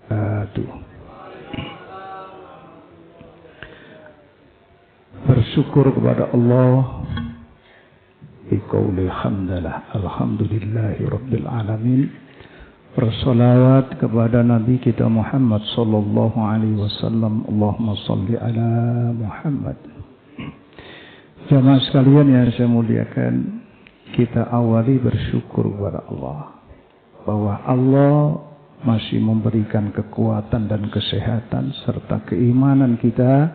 wabarakatuh. Bersyukur kepada Allah biqauli hamdalah alhamdulillahi rabbil alamin. Bersolawat kepada Nabi kita Muhammad sallallahu alaihi wasallam. Allahumma salli ala Muhammad. Jamaah sekalian yang saya muliakan, kita awali bersyukur kepada Allah bahwa Allah masih memberikan kekuatan dan kesehatan serta keimanan kita,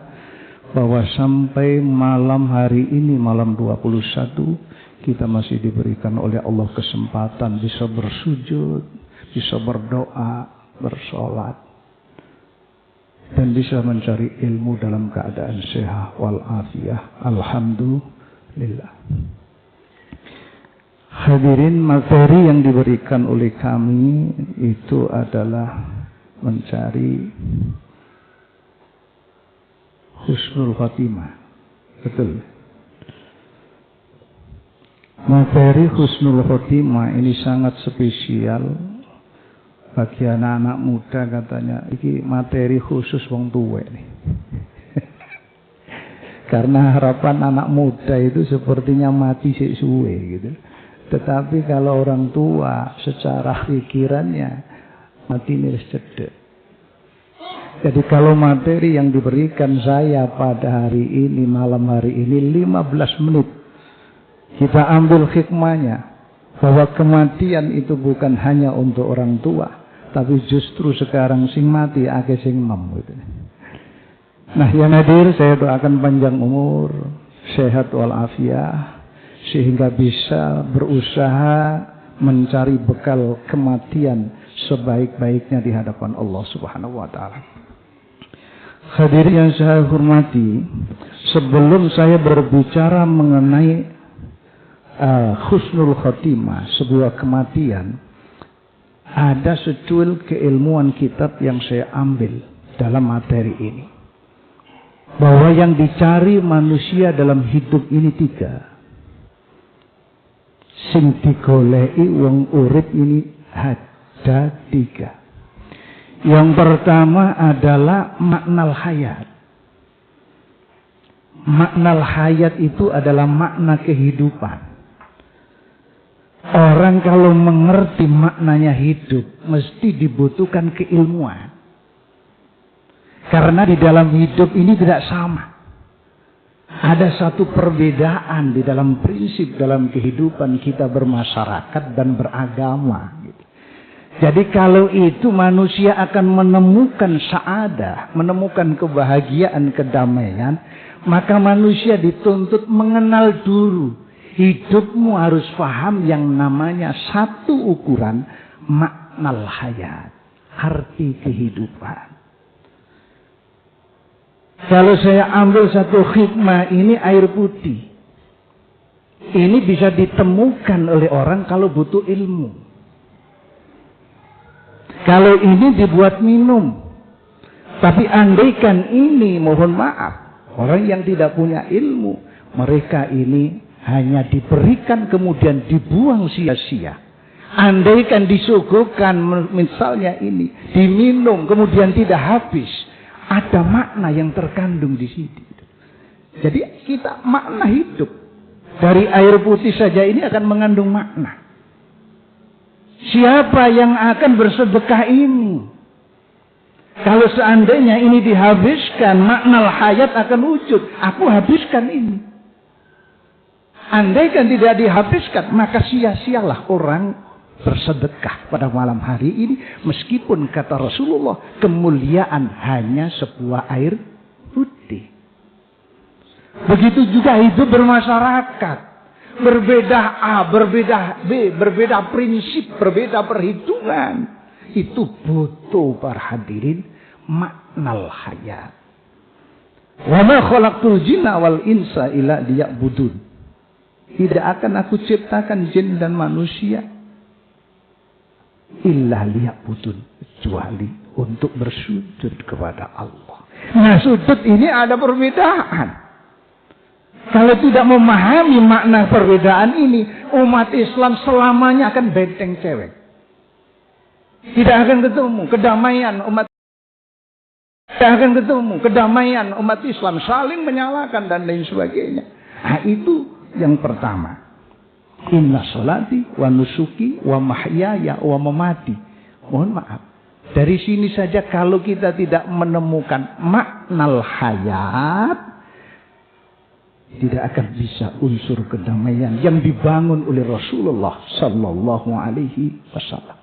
bahwa sampai malam hari ini, malam 21, kita masih diberikan oleh Allah kesempatan bisa bersujud, bisa berdoa, bersolat, dan bisa mencari ilmu dalam keadaan sehat walafiat. Alhamdulillah. Hadirin, materi yang diberikan oleh kami itu adalah mencari husnul khotimah. Betul. Materi husnul khotimah ini sangat spesial bagi anak-anak muda, katanya. Ini materi khusus wong tua nih. Karena harapan anak muda itu sepertinya mati sesuai gitu. Tetapi kalau orang tua secara pikirannya mati niris cedek. Jadi kalau materi yang diberikan saya pada hari ini, malam hari ini 15 menit, kita ambil hikmahnya bahwa kematian itu bukan hanya untuk orang tua, tapi justru sekarang sing mati akeh sing nom gitu. Nah, yang hadir saya doakan panjang umur, sehat walafiat, sehingga bisa berusaha mencari bekal kematian sebaik-baiknya di hadapan Allah Subhanahu wa taala. Hadirin yang saya hormati, sebelum saya berbicara mengenai husnul khotimah, sebuah kematian, ada secuil keilmuan kitab yang saya ambil dalam materi ini. Bahwa yang dicari manusia dalam hidup ini 3. Sing digoleki wong urip ini ada 3. Yang pertama adalah maknal hayat. Maknal hayat itu adalah makna kehidupan. Orang kalau mengerti maknanya hidup, mesti dibutuhkan keilmuan. Karena di dalam hidup ini tidak sama. Ada satu perbedaan di dalam prinsip dalam kehidupan kita bermasyarakat dan beragama. Jadi kalau itu manusia akan menemukan sa'adah, menemukan kebahagiaan, kedamaian, maka manusia dituntut mengenal dulu. Hidupmu harus paham yang namanya satu ukuran maknal hayat, arti kehidupan. Kalau saya ambil satu hikmah ini air putih. Ini bisa ditemukan oleh orang kalau butuh ilmu. Kalau ini dibuat minum. Tapi andaikan ini, mohon maaf, orang yang tidak punya ilmu, mereka ini hanya diberikan kemudian dibuang sia-sia. Andaikan disuguhkan misalnya ini, diminum kemudian tidak habis, ada makna yang terkandung di situ. Jadi kita makna hidup dari air putih saja ini akan mengandung makna. Siapa yang akan bersedekah ini? Kalau seandainya ini dihabiskan, makna hayat akan wujud. Aku habiskan ini. Andaikan tidak dihabiskan, maka sia-sialah orang bersedekah pada malam hari ini. Meskipun kata Rasulullah, kemuliaan hanya sebuah air putih. Begitu juga hidup bermasyarakat. Berbeda A, berbeda B, berbeda prinsip, berbeda perhitungan. Itu butuh para hadirin maknal hayat. Wa ma khalaqtul jinna wal insa illa liya'budun. Tidak akan aku ciptakan jin dan manusia illa liya'budun, kecuali untuk bersujud kepada Allah. Nah, sujud ini ada perbedaan. Kalau tidak memahami makna perbedaan ini, umat Islam selamanya akan benteng cewek. Tidak akan ketemu kedamaian umat. Tidak akan ketemu kedamaian umat Islam, saling menyalahkan dan lain sebagainya. Nah, itu yang pertama. Inna sholati wa nusuki wa mahyaya wa mamati. Mohon maaf. Dari sini saja kalau kita tidak menemukan makna hayat, tidak akan bisa unsur kedamaian yang dibangun oleh Rasulullah sallallahu alaihi wasallam.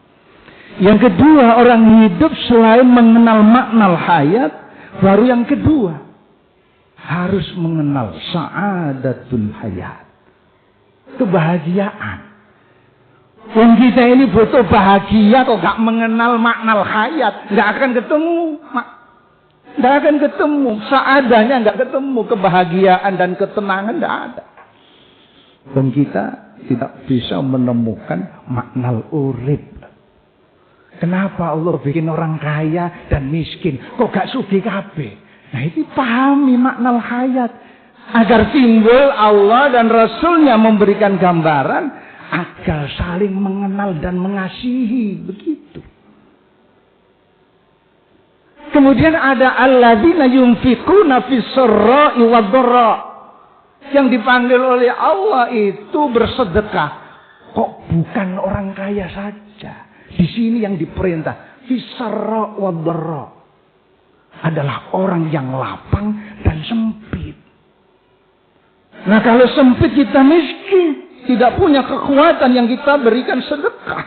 Yang kedua, orang hidup selain mengenal makna hayat, baru yang kedua harus mengenal sa'adatul hayat. Kebahagiaan. Yang kita ini butuh bahagia, kok gak mengenal makna hayat, gak akan ketemu. Gak akan ketemu. Seadanya gak ketemu kebahagiaan dan ketenangan, gak ada. Dan kita tidak bisa menemukan makna urip. Kenapa Allah bikin orang kaya dan miskin? Kok gak sugih kabeh? Nah, itu pahami makna hayat. Agar timbul Allah dan Rasulnya memberikan gambaran agar saling mengenal dan mengasihi. Begitu. Kemudian ada alladzina yunfiquna fis-sarra'i wad-dharra. Yang dipanggil oleh Allah itu bersedekah. Kok bukan orang kaya saja? Di sini yang diperintah fis-sarra' wad-dharra adalah orang yang lapang dan sempit. Nah, kalau sempit kita miskin, tidak punya kekuatan yang kita berikan sedekah.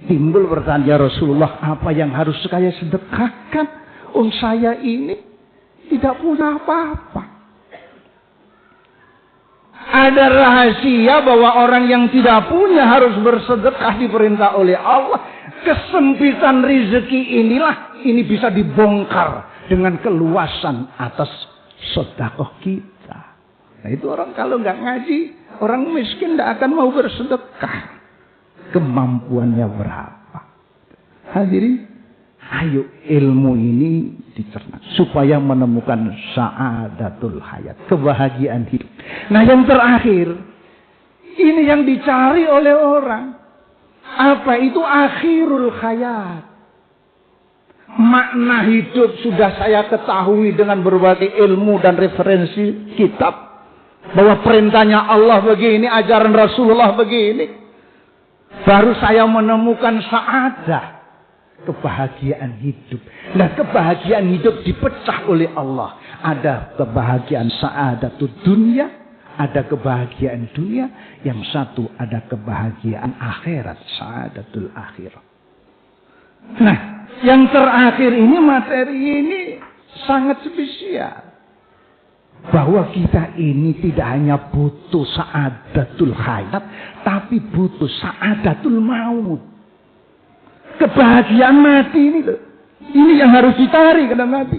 Timbul pertanyaan, ya Rasulullah, apa yang harus saya sedekahkan? Saya ini tidak punya apa-apa. Ada rahasia bahwa orang yang tidak punya harus bersedekah diperintah oleh Allah. Kesempitan rezeki inilah, ini bisa dibongkar dengan keluasan atas sedekah kita. Nah, itu orang kalau nggak ngaji, orang miskin tidak akan mau bersedekah. Kemampuannya berapa? Hadirin, ayo ilmu ini dicerna supaya menemukan sa'adatul hayat, kebahagiaan hidup. Nah, yang terakhir, ini yang dicari oleh orang. Apa itu akhirul hayat? Makna hidup sudah saya ketahui dengan berbagai ilmu dan referensi kitab. Bahwa perintahnya Allah begini, ajaran Rasulullah begini. Baru saya menemukan sa'adah, kebahagiaan hidup. Nah, kebahagiaan hidup dipecah oleh Allah. Ada kebahagiaan sa'adatul dunia, ada kebahagiaan dunia. Yang satu ada kebahagiaan akhirat, sa'adatul akhirat. Nah, yang terakhir ini, materi ini sangat spesial. Bahwa kita ini tidak hanya butuh sa'adatul hayat, tapi butuh sa'adatul maut. Kebahagiaan mati ini loh. Ini yang harus dicari kata Nabi.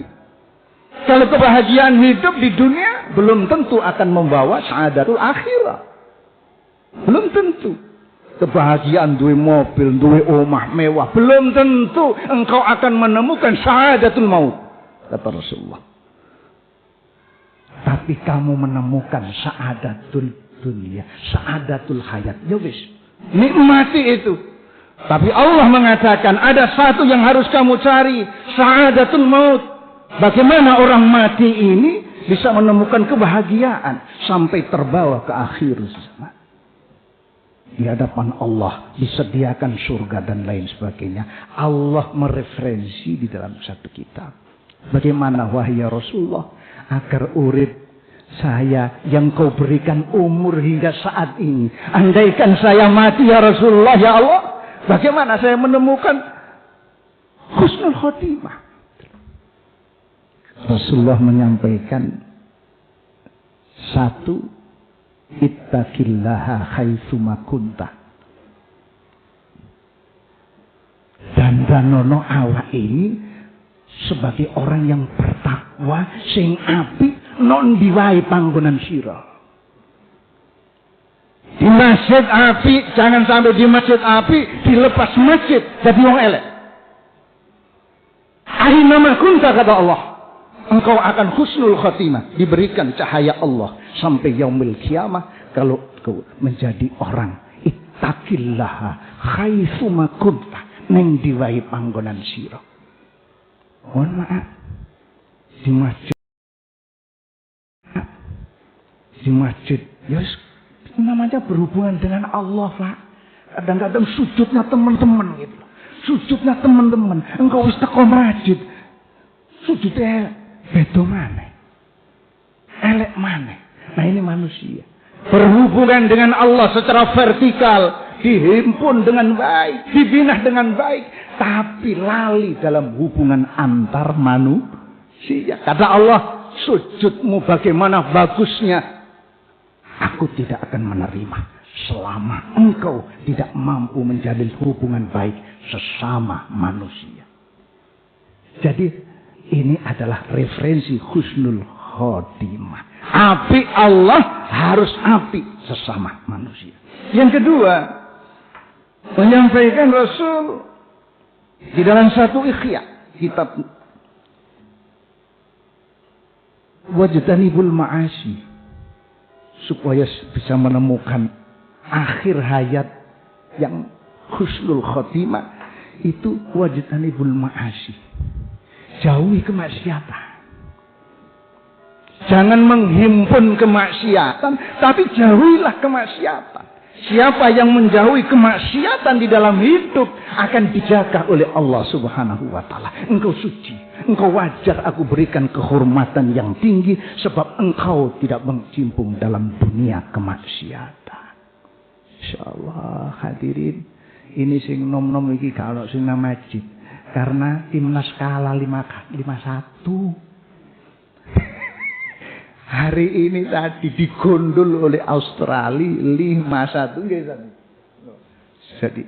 Kalau kebahagiaan hidup di dunia belum tentu akan membawa sa'adatul akhirat. Belum tentu. Kebahagiaan duwe mobil, duwe omah mewah, belum tentu engkau akan menemukan sa'adatul maut, kata Rasulullah. Tapi kamu menemukan sa'adatul dunia, sa'adatul hayat. Ya wis, nikmati itu. Tapi Allah mengatakan ada satu yang harus kamu cari, sa'adatul maut. Bagaimana orang mati ini bisa menemukan kebahagiaan sampai terbawa ke akhir zaman. Di hadapan Allah disediakan surga dan lain sebagainya. Allah mereferensi di dalam satu kitab. Bagaimana wahai Rasulullah, agar urip saya yang kau berikan umur hingga saat ini. Andaikan saya mati ya Rasulullah, ya Allah, bagaimana saya menemukan husnul khotimah? Rasulullah menyampaikan satu, ittaqillaha haitsuma kunta. Dan danono awak ini sebagai orang yang bertakwa sing apik non diwai panggonan sira. Di masjid api, jangan sampai di masjid api dilepas masjid jadi wong elek. Aina ma kunta kata Allah, engkau akan husnul khatimah, diberikan cahaya Allah sampai yaumil kiamah kalau kau menjadi orang ittaqillaha haitsuma kunta. ning diwahi panggonan sira. Mohon maaf. Di masjid. Ya namanya berhubungan dengan Allah, Pak. Kadang-kadang sujudnya teman-teman gitu. Sujudnya teman-teman. Engkau wis teko masjid. Sujudnya beda maneh. Elek maneh. Nah ini manusia. Berhubungan dengan Allah secara vertikal. Dihimpun dengan baik. Dibina dengan baik. Tapi lali dalam hubungan antar manusia. Kata Allah, sujudmu bagaimana bagusnya. Aku tidak akan menerima selama engkau tidak mampu menjalin hubungan baik sesama manusia. Jadi ini adalah referensi husnul khotimah. Api Allah harus api sesama manusia. Yang kedua, menyampaikan Rasul di dalam satu Ikhya, kitab Wajtanibul Ma'asi, supaya bisa menemukan akhir hayat yang husnul khotimah, itu wajtanibul ma'asi. Jauhi kemaksiatan. Jangan menghimpun kemaksiatan, tapi jauhilah kemaksiatan. Siapa yang menjauhi kemaksiatan di dalam hidup akan dijaga oleh Allah Subhanahu wa taala. Engkau suci, engkau wajar aku berikan kehormatan yang tinggi sebab engkau tidak berkecimpung dalam dunia kemaksiatan. Insyaallah hadirin, ini sing nom-nom iki kalau sing nang masjid karena timnas kalah 5-1. Hari ini tadi digondol oleh Australia 5-1 nggih. Jadi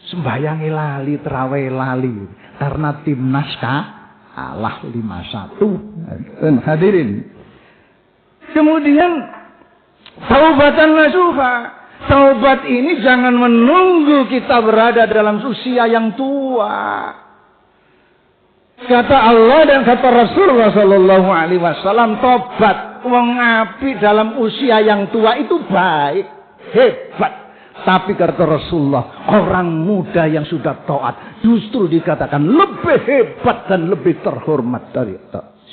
sembayangi lali, terawih lali karena timnas kalah 5-1. Hadirin. Kemudian taubatan nasuha. Taubat ini jangan menunggu kita berada dalam usia yang tua. Kata Allah dan kata Rasulullah sallallahu alaihi wasallam, tobat wong api dalam usia yang tua itu baik, hebat. Tapi kata Rasulullah, orang muda yang sudah taat justru dikatakan lebih hebat dan lebih terhormat dari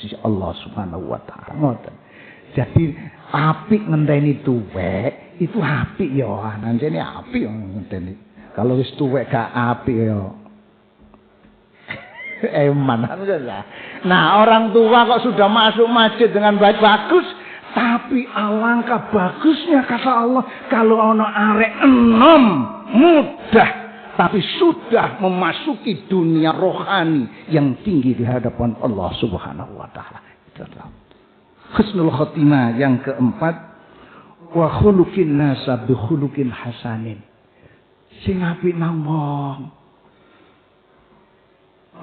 sisi Allah Subhanahu wa taala. Jadi api ngenteni tuwek itu api ya, nanjene api yang ngenteni. Kalau wis tuwek gak api ya eman. Nah, orang tua kok sudah masuk masjid dengan baik bagus, tapi alangkah bagusnya kata Allah kalau ono arek enom mudah tapi sudah memasuki dunia rohani yang tinggi di hadapan Allah Subhanahu wa taala. Husnul khotimah yang keempat, wa khuluqin nasa bi khuluqin hasanin. Sing apik nang wong.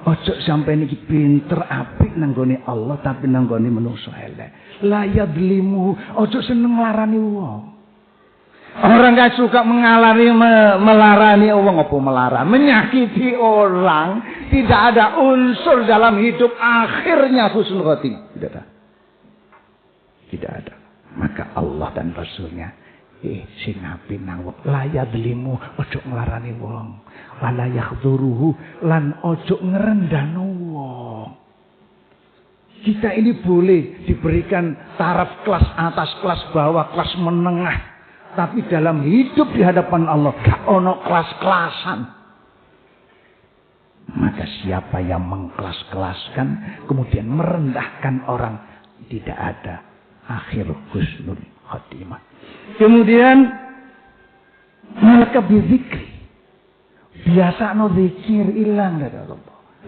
Ojo sampai niki pinter apik nanggone Allah tapi nanggone manusa elek. La yadlimu, ojo seneng larani wong. Orang gak suka melarani wong apa melarang, menyakiti orang, tidak ada unsur dalam hidup akhirnya husnul khotimah. Tidak ada. Maka Allah dan Rasulnya sing apik nang wong la yadlimu, ojo nglarani wong. Wala yakhduruhu, lan ojo ngerendahno wong. Kita ini boleh diberikan taraf kelas atas, kelas bawah, kelas menengah, tapi dalam hidup di hadapan Allah gak ono kelas-kelasan. Maka siapa yang mengkelas-kelaskan kemudian merendahkan orang, tidak ada akhir husnul khotimah. Kemudian mereka berzikir. Biasa no zikir ilang dari Allah.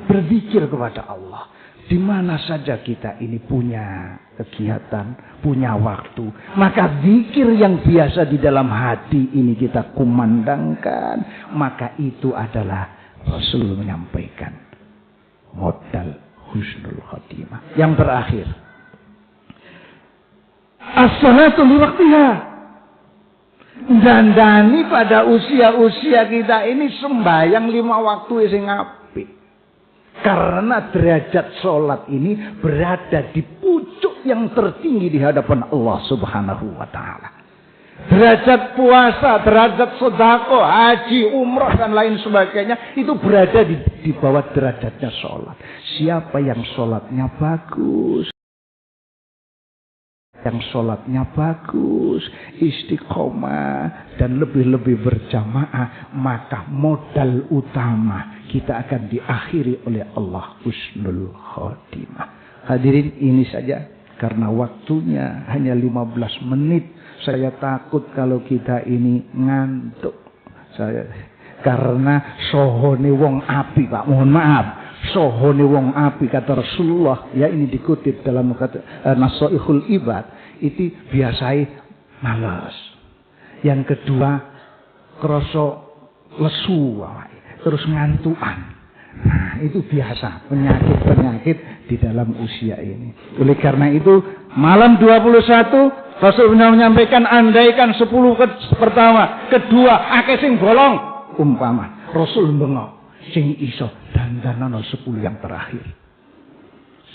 Berzikir kepada Allah. Di mana saja kita ini punya kegiatan, punya waktu. Maka zikir yang biasa di dalam hati ini kita kumandangkan. Maka itu adalah Rasul menyampaikan modal husnul khotimah. Yang terakhir, as-salatu li waqtiha. Dandani pada usia-usia kita ini sembahyang 5 waktu sing apik. Karena derajat sholat ini berada di pucuk yang tertinggi di hadapan Allah Subhanahu wa taala. Derajat puasa, derajat sedekah, haji, umrah dan lain sebagainya itu berada di bawah derajatnya sholat. Siapa yang sholatnya bagus, istiqomah dan lebih-lebih berjamaah, maka modal utama kita akan diakhiri oleh Allah husnul khotimah. Hadirin, ini saja karena waktunya hanya 15 menit. Saya takut kalau kita ini ngantuk. Karena sohone wong api, Pak. Mohon maaf. Sohone wong api kata Rasulullah. Ya, ini dikutip dalam Nasaihul Ibad. Itu biasai malas. Yang kedua, kroso lesu, terus ngantuan. Nah, itu biasa penyakit-penyakit di dalam usia ini. Oleh karena itu, malam 21 Rasul menyampaikan, andaikan 10 pertama, kedua akeh sing bolong, umpama Rasul bengok sing iso dandanana 10 yang terakhir.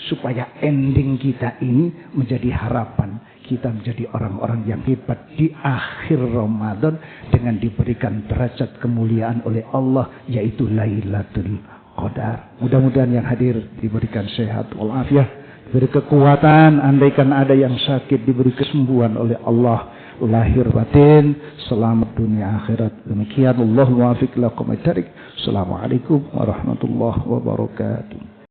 Supaya ending kita ini menjadi harapan, kita menjadi orang-orang yang hebat di akhir Ramadan dengan diberikan derajat kemuliaan oleh Allah, yaitu Lailatul Qadar. Mudah-mudahan yang hadir diberikan sehat walafiat, diberi kekuatan, andaikan ada yang sakit diberi kesembuhan oleh Allah lahir batin, selamat dunia akhirat. Demikian, Allahul muwaffiq ila aqwamit thariq. Assalamualaikum warahmatullahi wabarakatuh.